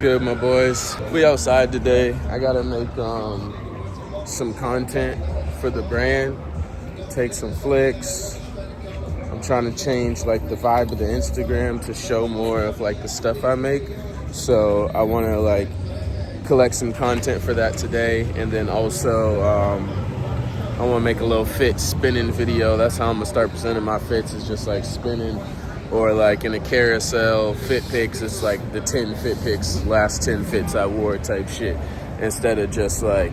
Good, my boys. We outside today. I gotta make some content for the brand. Take some flicks. I'm trying to change like the vibe of the Instagram to show more of like the stuff I make. So I want to like collect some content for that today, and then also I want to make a little fit spinning video. That's how I'm gonna start presenting my fits. Is just like spinning. Or like in a carousel, fit pics, it's like the 10 fit pics, last 10 fits I wore type shit. Instead of just like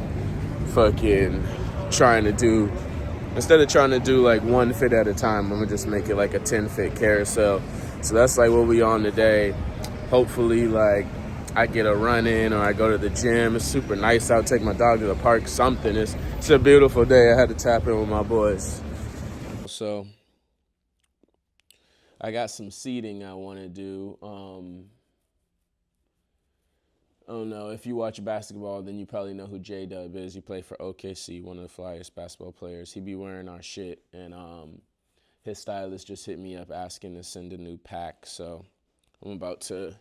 fucking trying to do like one fit at a time, I'm gonna just make it like a 10 fit carousel. So that's like what we on today. Hopefully like I get a run in or I go to the gym. It's super nice out, take my dog to the park, something. It's a beautiful day. I had to tap in with my boys. So I got some seating I want to do. I don't know. If you watch basketball, then you probably know who J-Dub is. He played for OKC, one of the flyest basketball players. He be wearing our shit, and his stylist just hit me up asking to send a new pack. So I'm about to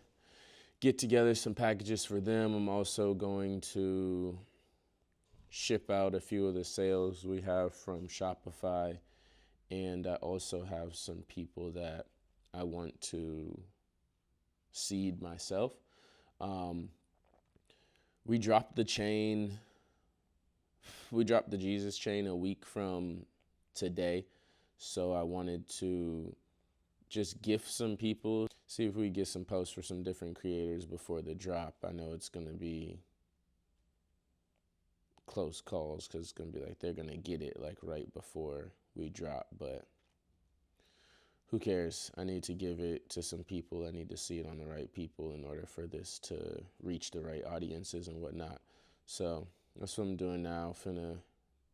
get together some packages for them. I'm also going to ship out a few of the sales we have from Shopify. And I also have some people that I want to seed myself. We dropped the chain. We dropped the Jesus chain a week from today. So I wanted to just gift some people. See if we get some posts for some different creators before the drop. I know it's going to be close calls because it's going to be like they're going to get it like right before we drop, but who cares? I need to give it to some people. I need to see it on the right people in order for this to reach the right audiences and whatnot. So that's what I'm doing now. Finna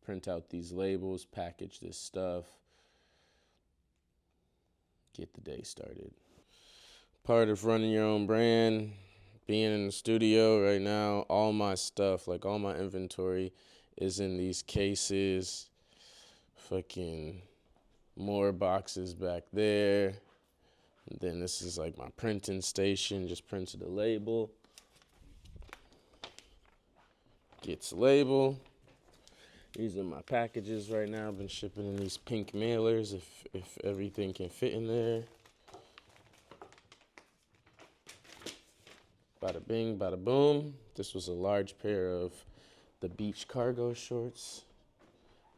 print out these labels, package this stuff, get the day started. Part of running your own brand, being in the studio right now, all my stuff, like all my inventory is in these cases. Fucking more boxes back there. And then this is like my printing station. Just printed a label. Gets label. These are my packages right now. I've been shipping in these pink mailers if everything can fit in there. Bada bing, bada boom. This was a large pair of the beach cargo shorts.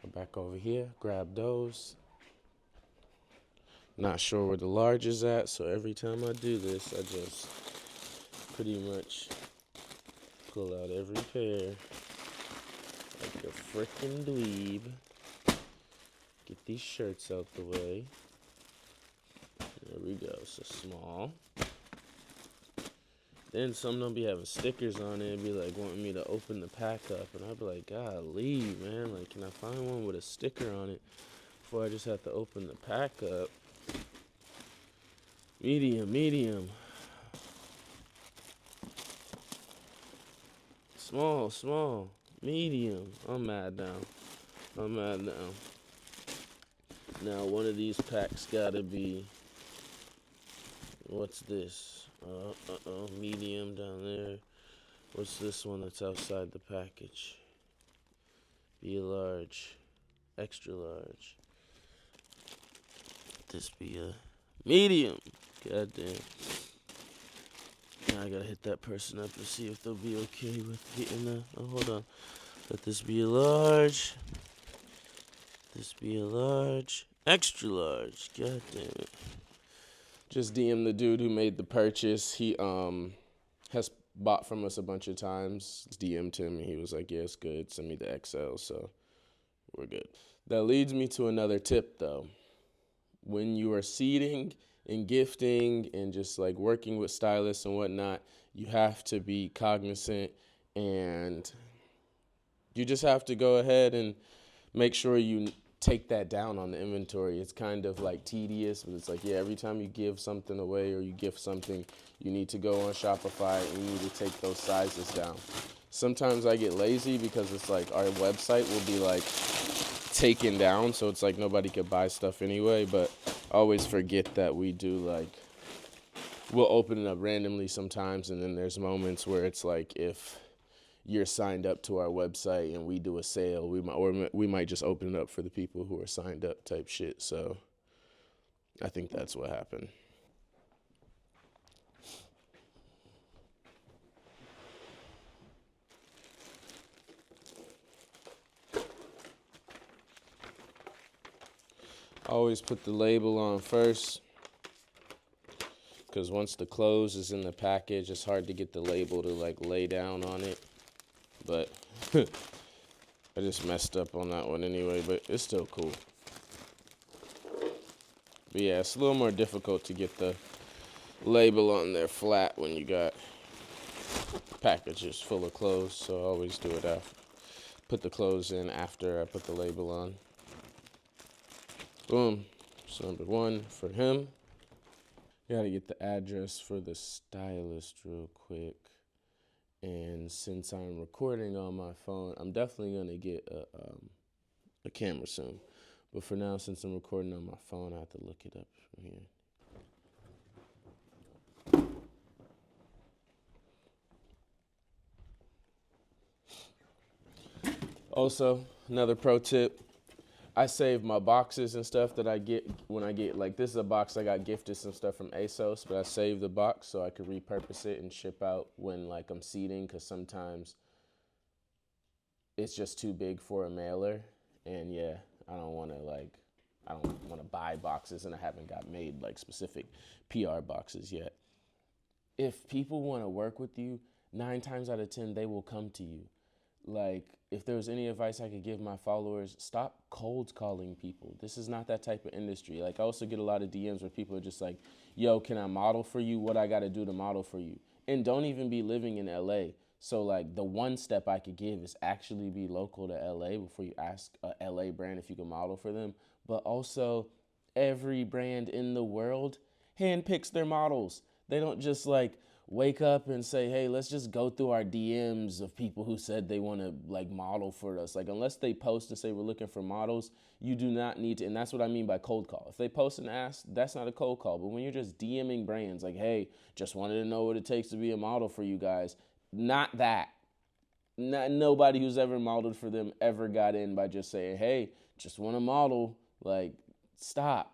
Go back over here, grab those. Not sure where the large is at, so every time I do this, I just pretty much pull out every pair like a frickin' dweeb. Get these shirts out the way. There we go, so small. Then some don't be having stickers on it and be like wanting me to open the pack up. And I'd be like, golly, man, like, can I find one with a sticker on it before I just have to open the pack up? Medium. Small. Medium. I'm mad now. Now, one of these packs gotta be, what's this? Medium down there. What's this one that's outside the package? Be a large. Extra large. This be a medium. God damn. Now I gotta hit that person up to see if they'll be okay with getting the... Oh, hold on. Let this be a large. This be a large. Extra large. God damn it. Just DM the dude who made the purchase. He has bought from us a bunch of times. DM'd him and he was like, yeah, it's good. Send me the XL, so we're good. That leads me to another tip, though. When you are seeding and gifting and just like working with stylists and whatnot, you have to be cognizant and you just have to go ahead and make sure you take that down on the inventory. It's kind of like tedious, but it's like, yeah, every time you give something away or you gift something, you need to go on Shopify and you need to take those sizes down. Sometimes I get lazy because it's like our website will be like taken down, so it's like nobody could buy stuff anyway, but I always forget that we do like we'll open it up randomly sometimes, and then there's moments where it's like if you're signed up to our website and we do a sale, we might just open it up for the people who are signed up type shit. So I think that's what happened. Always put the label on first, because once the clothes is in the package, it's hard to get the label to like lay down on it. But I just messed up on that one anyway, but it's still cool. But yeah, it's a little more difficult to get the label on there flat when you got packages full of clothes, so I always do it after. Put the clothes in after I put the label on. Boom. So number 1 for him. Gotta get the address for the stylist real quick. And since I'm recording on my phone, I'm definitely gonna get a camera soon. But for now, since I'm recording on my phone, I have to look it up from here. Also, another pro tip, I save my boxes and stuff that I get when I get, like, this is a box I got gifted some stuff from ASOS, but I saved the box so I could repurpose it and ship out when, like, I'm seating, because sometimes it's just too big for a mailer. And yeah, I don't want to buy boxes, and I haven't got made like specific PR boxes yet. If people want to work with you, 9 times out of 10, they will come to you. Like, if there's any advice I could give my followers, stop cold calling people. This is not that type of industry. Like, I also get a lot of DMs where people are just like, yo, can I model for you? What I got to do to model for you? And don't even be living in LA. So, like, the one step I could give is actually be local to LA before you ask a LA brand if you can model for them. But also, every brand in the world handpicks their models. They don't just, like, wake up and say, hey, let's just go through our DMs of people who said they want to, like, model for us. Like, unless they post and say we're looking for models, you do not need to. And that's what I mean by cold call. If they post and ask, that's not a cold call. But when you're just DMing brands like, hey, just wanted to know what it takes to be a model for you guys, not that. Nobody who's ever modeled for them ever got in by just saying, hey, just want to model. Like, stop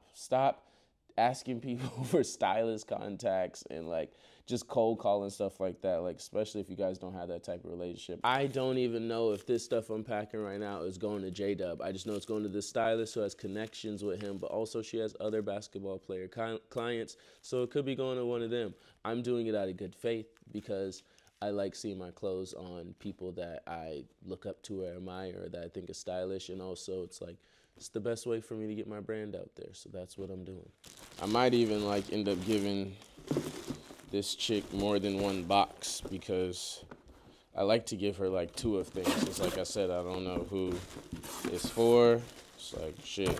asking people for stylist contacts and, like, just cold calling stuff like that, like, especially if you guys don't have that type of relationship. I don't even know if this stuff I'm packing right now is going to J-Dub. I just know it's going to this stylist who has connections with him, but also she has other basketball player clients, so it could be going to one of them. I'm doing it out of good faith because I like seeing my clothes on people that I look up to or admire, or that I think is stylish, and also it's like, it's the best way for me to get my brand out there, so that's what I'm doing. I might even, like, end up giving this chick more than one box, because I like to give her, like, 2 of things. It's like I said, I don't know who it's for. It's like, shit,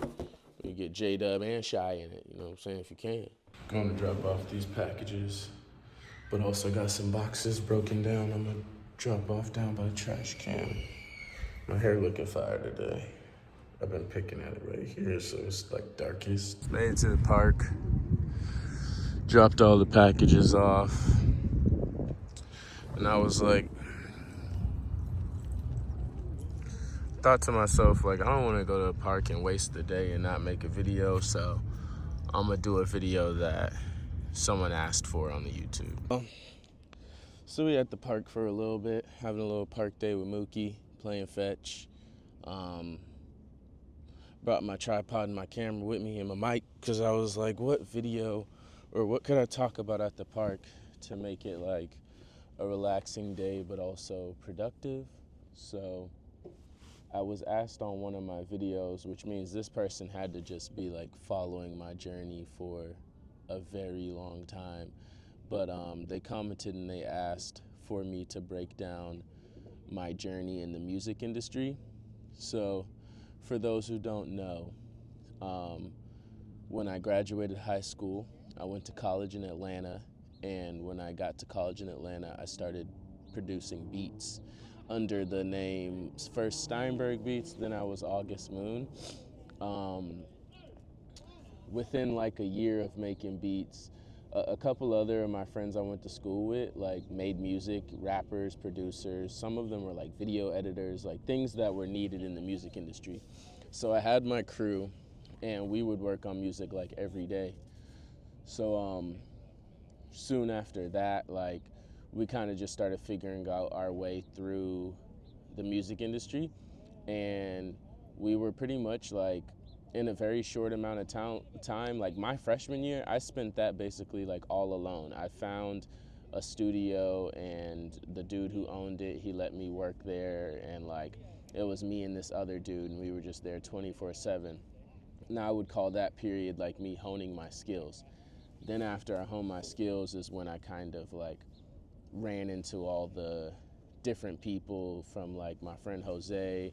you get J-Dub and Shy in it, you know what I'm saying, if you can. Going to drop off these packages, but also got some boxes broken down. I'm gonna drop off down by the trash can. My hair looking fire today. I've been picking at it right here, so it's like darkest. Made it to the park. Dropped all the packages off. And I was like, thought to myself, like, I don't want to go to the park and waste the day and not make a video, so I'm gonna do a video that someone asked for on the YouTube. So we at the park for a little bit, having a little park day with Mookie, playing fetch. Brought my tripod and my camera with me and my mic, because I was like, what video or what could I talk about at the park to make it like a relaxing day but also productive? So I was asked on one of my videos, which means this person had to just be like following my journey for a very long time, but they commented and they asked for me to break down my journey in the music industry. So for those who don't know, when I graduated high school, I went to college in Atlanta, and when I got to college in Atlanta, I started producing beats under the name first Steinberg Beats, then I was August Moon. Within like a year of making beats, A couple other of my friends I went to school with like made music, rappers, producers. Some of them were like video editors, like things that were needed in the music industry. So I had my crew, and we would work on music like every day. So soon after that, like we kind of just started figuring out our way through the music industry, and we were pretty much like in a very short amount of time, like my freshman year, I spent that basically like all alone. I found a studio, and the dude who owned it, he let me work there, and like it was me and this other dude, and we were just there 24/7. Now I would call that period like me honing my skills. Then after I honed my skills is when I kind of like ran into all the different people, from like my friend Jose,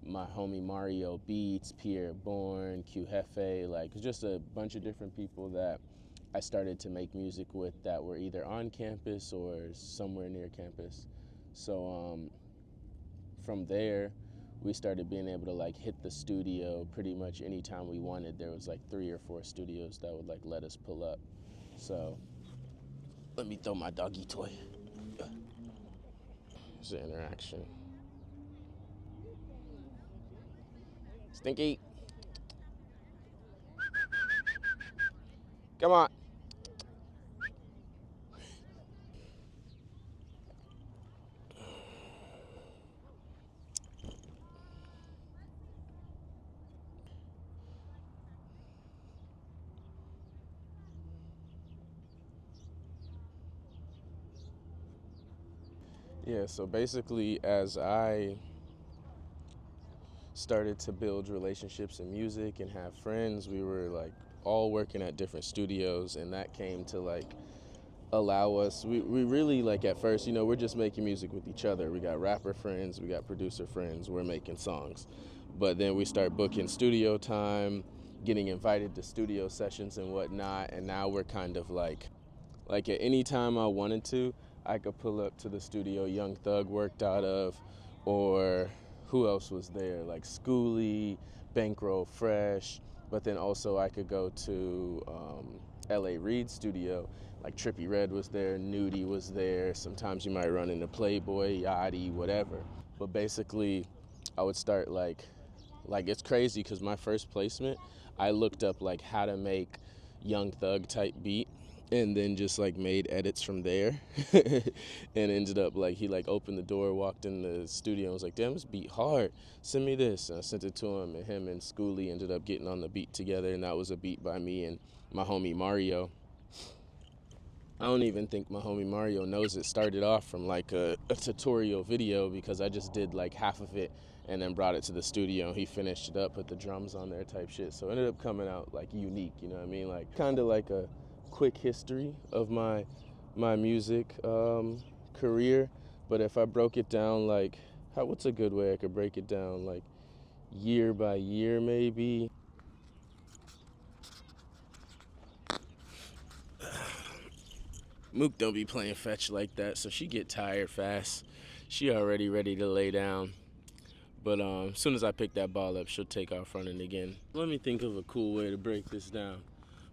my homie Mario Beats, Pierre, Bourne, Q Hefe, like just a bunch of different people that I started to make music with that were either on campus or somewhere near campus. So from there, we started being able to like hit the studio pretty much anytime we wanted. There was like 3 or 4 studios that would like let us pull up. So let me throw my doggy toy. It's an interaction. Stinky. Come on. Yeah, so basically, as I started to build relationships in music and have friends, we were like all working at different studios, and that came to like allow us, we really like at first, we're just making music with each other. We got rapper friends, we got producer friends, we're making songs. But then we start booking studio time, getting invited to studio sessions and whatnot, and now we're kind of like at any time I wanted to, I could pull up to the studio Young Thug worked out of, or who else was there, like Skooly, Bankroll Fresh, but then also I could go to L.A. Reid's studio, like Trippie Redd was there, Nudie was there, sometimes you might run into Playboy, Yachty, whatever. But basically, I would start like it's crazy because my first placement, I looked up like how to make Young Thug type beat, and then just like made edits from there and ended up like he like opened the door, walked in the studio and was like, damn, this beat hard, send me this. And I sent it to him, and him and Skooly ended up getting on the beat together, and that was a beat by me and my homie Mario. I don't even think my homie Mario knows it started off from like a tutorial video, because I just did like half of it and then brought it to the studio. He finished it up, put the drums on there type shit. So it ended up coming out like unique, you know what I mean? Like kind of like a quick history of my music career. But if I broke it down, like what's a good way I could break it down? Like year by year maybe. Mook don't be playing fetch like that, so she get tired fast. She already ready to lay down. But as soon as I pick that ball up, she'll take off running again. Let me think of a cool way to break this down.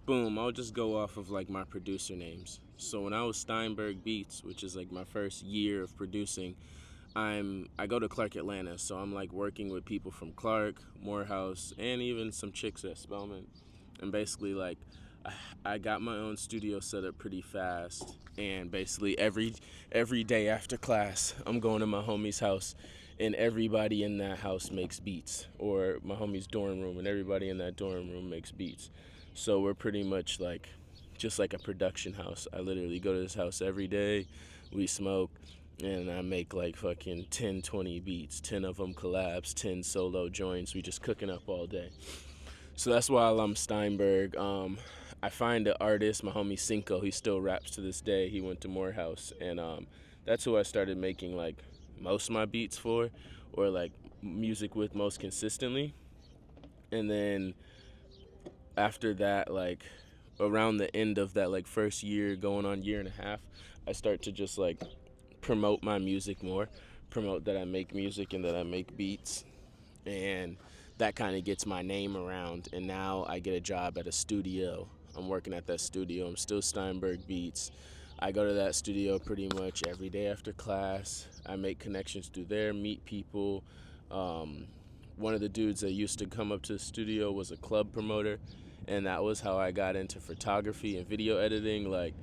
Boom, I'll just go off of like my producer names. So when I was Steinberg Beats, which is like my first year of producing, I go to Clark, Atlanta. So I'm like working with people from Clark, Morehouse, and even some chicks at Spelman. And basically like I got my own studio set up pretty fast, and basically every day after class, I'm going to my homie's house, and everybody in that house makes beats, or my homie's dorm room, and everybody in that dorm room makes beats. So we're pretty much like just like a production house. I literally go to this house every day, we smoke, and I make like fucking 10, 20 beats, 10 of them collabs, 10 solo joints. We just cooking up all day. So that's why I'm Steinberg. I find an artist, my homie Cinco, he still raps to this day. He went to Morehouse, and that's who I started making like most of my beats for, or like music with most consistently. And then after that, like around the end of that like first year, going on year and a half, I start to just like promote my music more, promote that I make music and that I make beats, and that kind of gets my name around. And now I get a job at a studio I'm working at that studio. I'm still Steinberg Beats. I go to that studio pretty much every day after class. I make connections through there, meet people. One of the dudes that used to come up to the studio was a club promoter, and that was how I got into photography and video editing. Like,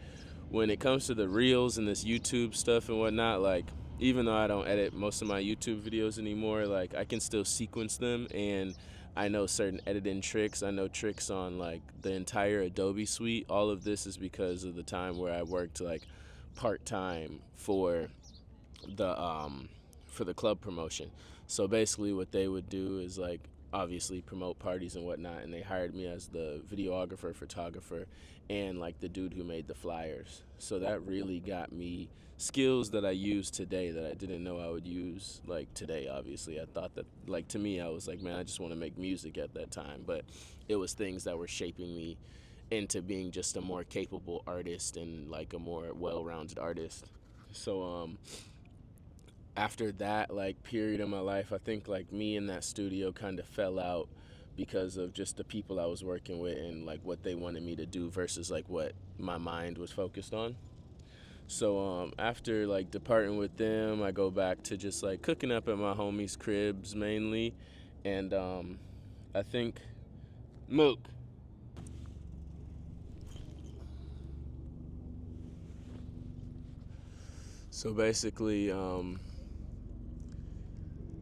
when it comes to the reels and this YouTube stuff and whatnot, like, even though I don't edit most of my YouTube videos anymore, like, I can still sequence them, and I know certain editing tricks. I know tricks on like the entire Adobe suite. All of this is because of the time where I worked like part-time for the club promotion. So basically what they would do is like obviously promote parties and whatnot, and they hired me as the videographer, photographer, and like the dude who made the flyers. So that really got me skills that I use today that I didn't know I would use like today. Obviously I thought that, like, to me I was like, man, I just want to make music at that time, but it was things that were shaping me into being just a more capable artist and like a more well-rounded artist. So after that like period in my life, I think like me and that studio kind of fell out because of just the people I was working with and like what they wanted me to do versus like what my mind was focused on. So after like departing with them, I go back to just like cooking up at my homies' cribs mainly, and I think Mook. So basically,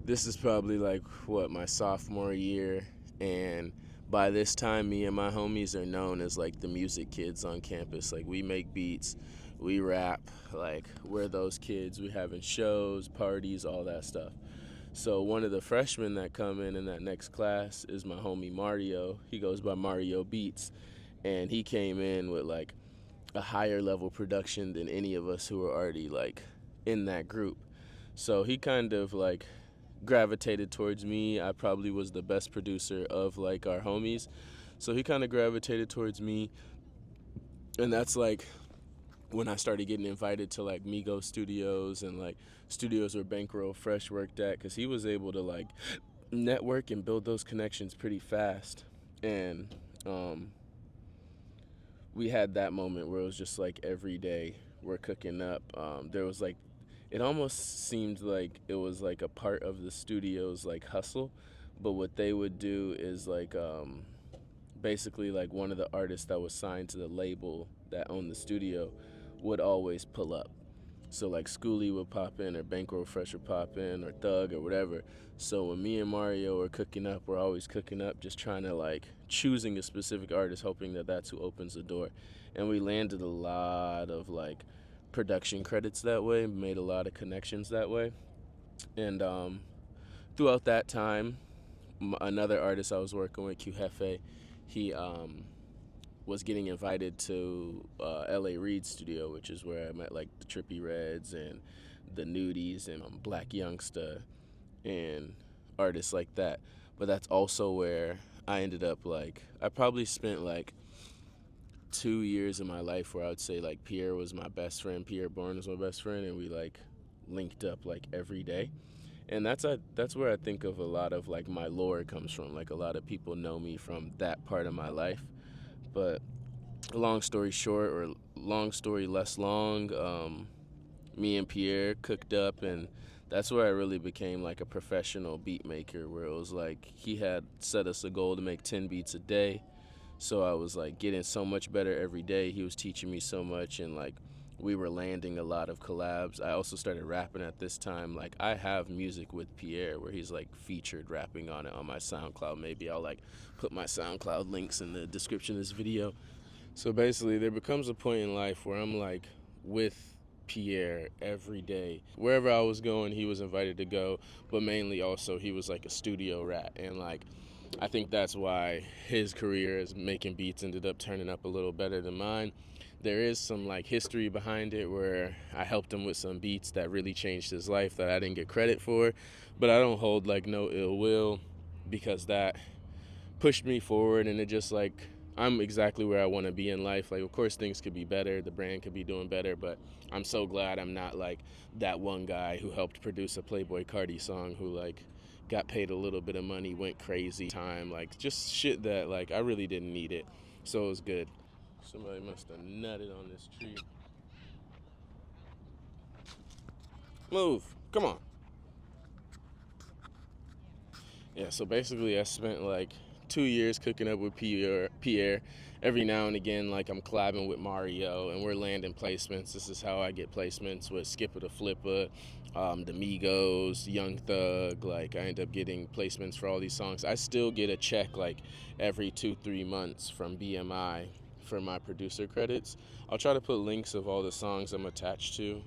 this is probably like what, my sophomore year, and by this time me and my homies are known as like the music kids on campus. Like, we make beats, we rap, like we're those kids. We having shows, parties, all that stuff. So one of the freshmen that come in that next class is my homie Mario. He goes by Mario Beats, and he came in with like a higher level production than any of us who were already like in that group. So he kind of like gravitated towards me. I probably was the best producer of like our homies, so he kind of gravitated towards me, and that's like when I started getting invited to like Migo studios and like studios where Bankroll Fresh worked at, because he was able to like network and build those connections pretty fast. And we had that moment where it was just like every day we're cooking up. There was like, it almost seemed like it was like a part of the studio's like hustle, but what they would do is like basically like one of the artists that was signed to the label that owned the studio would always pull up. So like Skooly would pop in, or Bankroll Fresh would pop in, or Thug, or whatever. So when me and Mario are cooking up, we're always cooking up, just trying to like choosing a specific artist, hoping that that's who opens the door. And we landed a lot of like production credits that way, made a lot of connections that way. And throughout that time, another artist I was working with, Q Hefe, he was getting invited to LA Reid's studio, which is where I met like the Trippie Reds and the Nudies and Black Youngsta and artists like that. But that's also where I ended up like, I probably spent like 2 years of my life where I would say like Pierre was my best friend, Pierre Bourne was my best friend, and we like linked up like every day. And that's where I think of a lot of like my lore comes from. Like, a lot of people know me from that part of my life. But long story short, or long story less long, me and Pierre cooked up, and that's where I really became like a professional beat maker, where it was like he had set us a goal to make 10 beats a day. So I was like getting so much better every day. He was teaching me so much, and like we were landing a lot of collabs. I also started rapping at this time. Like, I have music with Pierre where he's like featured rapping on it on my SoundCloud. Maybe I'll like put my SoundCloud links in the description of this video. So basically there becomes a point in life where I'm like with Pierre every day. Wherever I was going, he was invited to go, but mainly also he was like a studio rat. And like, I think that's why his career as making beats ended up turning up a little better than mine. There is some like history behind it where I helped him with some beats that really changed his life that I didn't get credit for, but I don't hold like no ill will, because that pushed me forward, and it just like, I'm exactly where I want to be in life. Like, of course things could be better, the brand could be doing better, but I'm so glad I'm not like that one guy who helped produce a Playboi Carti song who like got paid a little bit of money, went crazy time, like just shit that like I really didn't need it. So it was good. Somebody must have nutted on this tree. Move. Come on. Yeah, so basically I spent like 2 years cooking up with Pierre. Every now and again, like I'm collabing with Mario and we're landing placements. This is how I get placements with Skipper the Flipper, the Migos, Young Thug. Like I end up getting placements for all these songs. I still get a check like every 2-3 months from BMI for my producer credits. I'll try to put links of all the songs I'm attached to.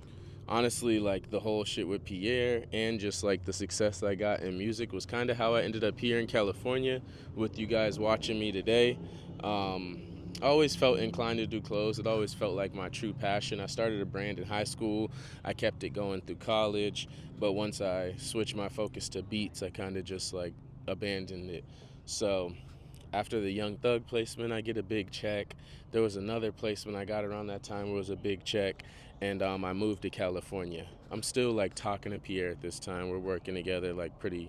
Honestly, like the whole shit with Pierre and just like the success I got in music was kind of how I ended up here in California with you guys watching me today. I always felt inclined to do clothes. It always felt like my true passion. I started a brand in high school. I kept it going through college. But once I switched my focus to beats, I kind of just like abandoned it. So after the Young Thug placement, I get a big check. There was another placement I got around that time where it was a big check, and I moved to California. I'm still like talking to Pierre at this time. We're working together like pretty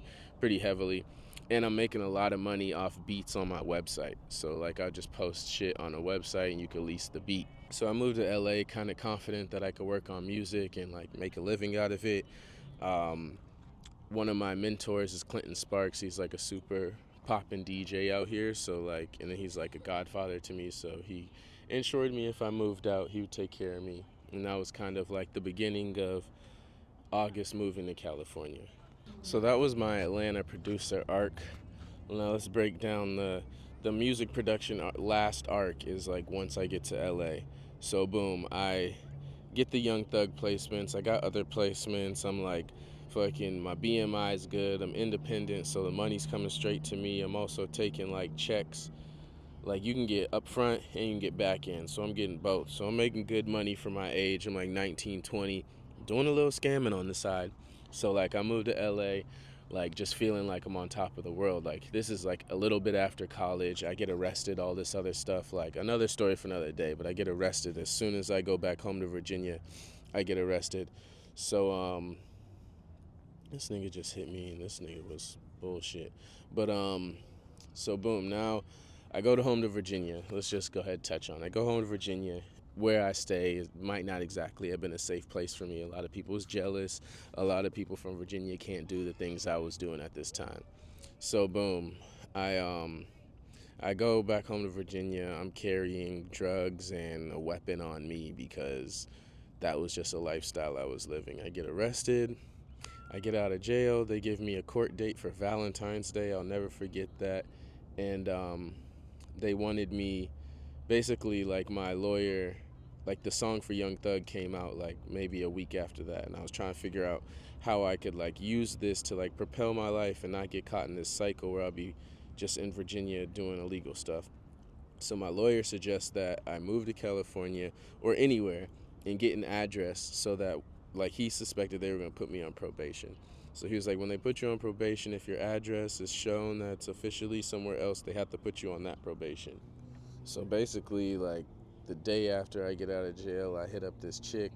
heavily, and I'm making a lot of money off beats on my website. So like I just post shit on a website, and you can lease the beat. So I moved to LA, kind of confident that I could work on music and like make a living out of it. One of my mentors is Clinton Sparks. He's like a super poppin' DJ out here. So like, and then he's like a godfather to me. So he ensured me if I moved out, he would take care of me. And that was kind of like the beginning of August moving to California. So that was my Atlanta producer arc. Now let's break down the music production last arc is like once I get to LA. So boom, I get the Young Thug placements. I got other placements. I'm like fucking my BMI is good. I'm independent, so the money's coming straight to me. I'm also taking like checks. Like you can get upfront and you can get back end. So I'm getting both. So I'm making good money for my age. I'm like 19, 20, doing a little scamming on the side. So like I moved to LA like just feeling like I'm on top of the world. Like this is like a little bit after college. I get arrested, all this other stuff. Like another story for another day, but I get arrested as soon as I go back home to Virginia. I get arrested. So this nigga just hit me and this nigga was bullshit. But so boom, now I go to home to Virginia. Let's just go ahead and touch on it. I go home to Virginia. Where I stay might not exactly have been a safe place for me. A lot of people was jealous. A lot of people from Virginia can't do the things I was doing at this time. So boom, I go back home to Virginia. I'm carrying drugs and a weapon on me because that was just a lifestyle I was living. I get arrested. I get out of jail. They give me a court date for Valentine's Day. I'll never forget that. And they wanted me, basically, like my lawyer, like the song for Young Thug came out like maybe a week after that, and I was trying to figure out how I could like use this to like propel my life and not get caught in this cycle where I'll be just in Virginia doing illegal stuff. So my lawyer suggests that I move to California or anywhere and get an address so that like he suspected they were going to put me on probation. So he was like, when they put you on probation, if your address is shown that's officially somewhere else, they have to put you on that probation. So basically, like the day after I get out of jail, I hit up this chick,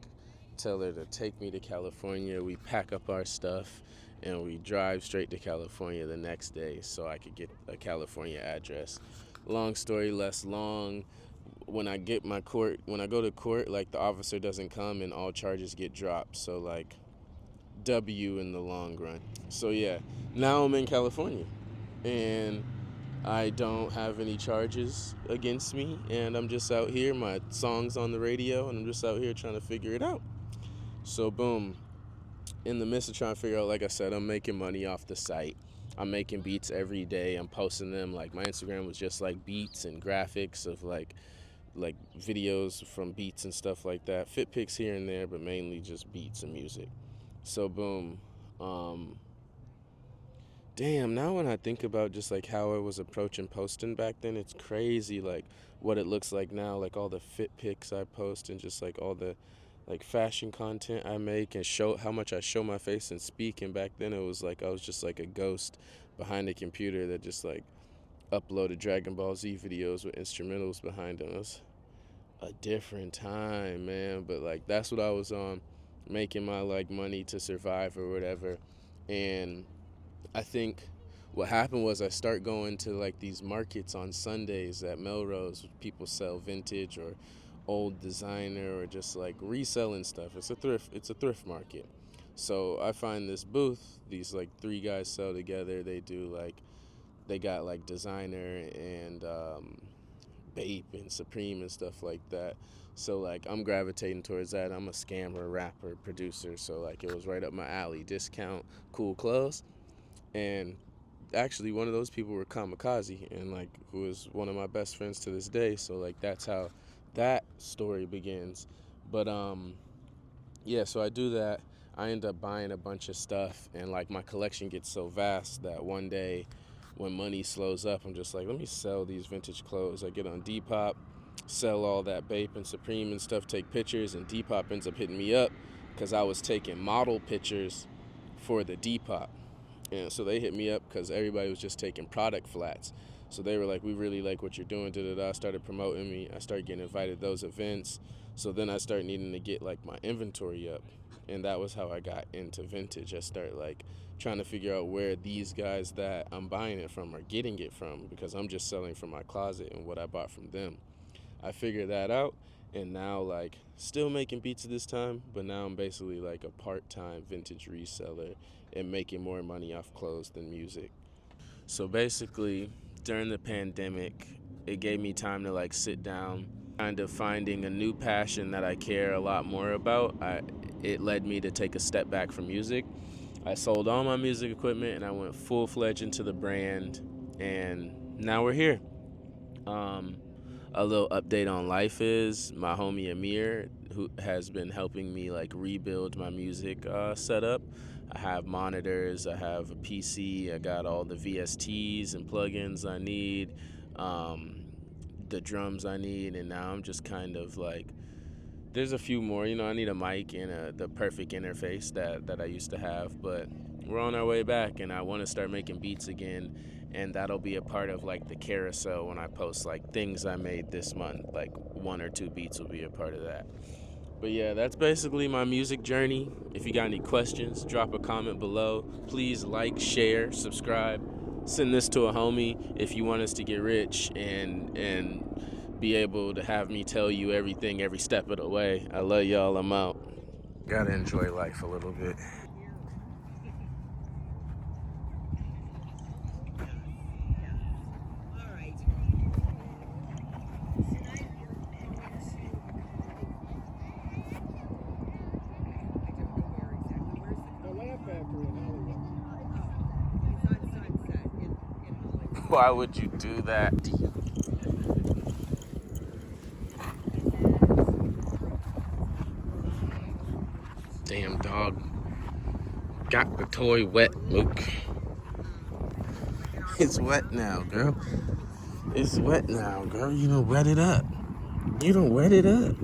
tell her to take me to California. We pack up our stuff and we drive straight to California the next day so I could get a California address. Long story less long. When I go to court, like the officer doesn't come and all charges get dropped. So like W in the long run. So yeah, now I'm in California and I don't have any charges against me, and I'm just out here. My song's on the radio, and I'm just out here trying to figure it out. So boom, in the midst of trying to figure out, like I said, I'm making money off the site. I'm making beats every day. I'm posting them. Like my Instagram was just like beats and graphics of like videos from beats and stuff like that. Fit pics here and there, but mainly just beats and music. So boom. Damn, now when I think about just like how I was approaching posting back then, it's crazy like what it looks like now, like all the fit pics I post and just like all the like fashion content I make and show how much I show my face and speak. And back then it was like I was just like a ghost behind a computer that just like uploaded Dragon Ball Z videos with instrumentals behind them. It was a different time, man. But like that's what I was on, making my like money to survive or whatever. And I think what happened was I start going to like these markets on Sundays at Melrose. People sell vintage or old designer or just like reselling stuff. It's a thrift market. So I find this booth, these like three guys sell together. They got like designer and Bape and Supreme and stuff like that. So like I'm gravitating towards that. I'm a scammer, rapper, producer, so like it was right up my alley. Discount, cool clothes. And actually one of those people were Kamikaze, and like who is one of my best friends to this day. So like that's how that story begins. But yeah, so I do that. I end up buying a bunch of stuff, and like my collection gets so vast that one day when money slows up, I'm just like, let me sell these vintage clothes. I get on Depop, sell all that Bape and Supreme and stuff, take pictures, and Depop ends up hitting me up because I was taking model pictures for the Depop. And so they hit me up because everybody was just taking product flats. So they were like, we really like what you're doing, da-da-da. Started promoting me. I started getting invited to those events. So then I started needing to get like my inventory up. And that was how I got into vintage. I started like trying to figure out where these guys that I'm buying it from are getting it from, because I'm just selling from my closet and what I bought from them. I figured that out, and now like still making beats at this time, but now I'm basically like a part-time vintage reseller and making more money off clothes than music. So basically during the pandemic, it gave me time to like sit down, kind of finding a new passion that I care a lot more about. It led me to take a step back from music. I sold all my music equipment and I went full-fledged into the brand, and now we're here. A little update on life is my homie Amir, who has been helping me like rebuild my music setup. I have monitors, I have a PC, I got all the VSTs and plugins I need, the drums I need, and now I'm just kind of like, there's a few more, I need a mic and the perfect interface that I used to have, but we're on our way back, and I want to start making beats again, and that'll be a part of like the carousel when I post like things I made this month. Like 1 or 2 beats will be a part of that. But yeah, that's basically my music journey. If you got any questions, drop a comment below. Please like, share, subscribe. Send this to a homie if you want us to get rich and be able to have me tell you everything every step of the way. I love y'all. I'm out. Gotta enjoy life a little bit. Why would you do that? Damn dog. Got the toy wet, Luke. It's wet now, girl. It's wet now, girl. You don't wet it up. You don't wet it up.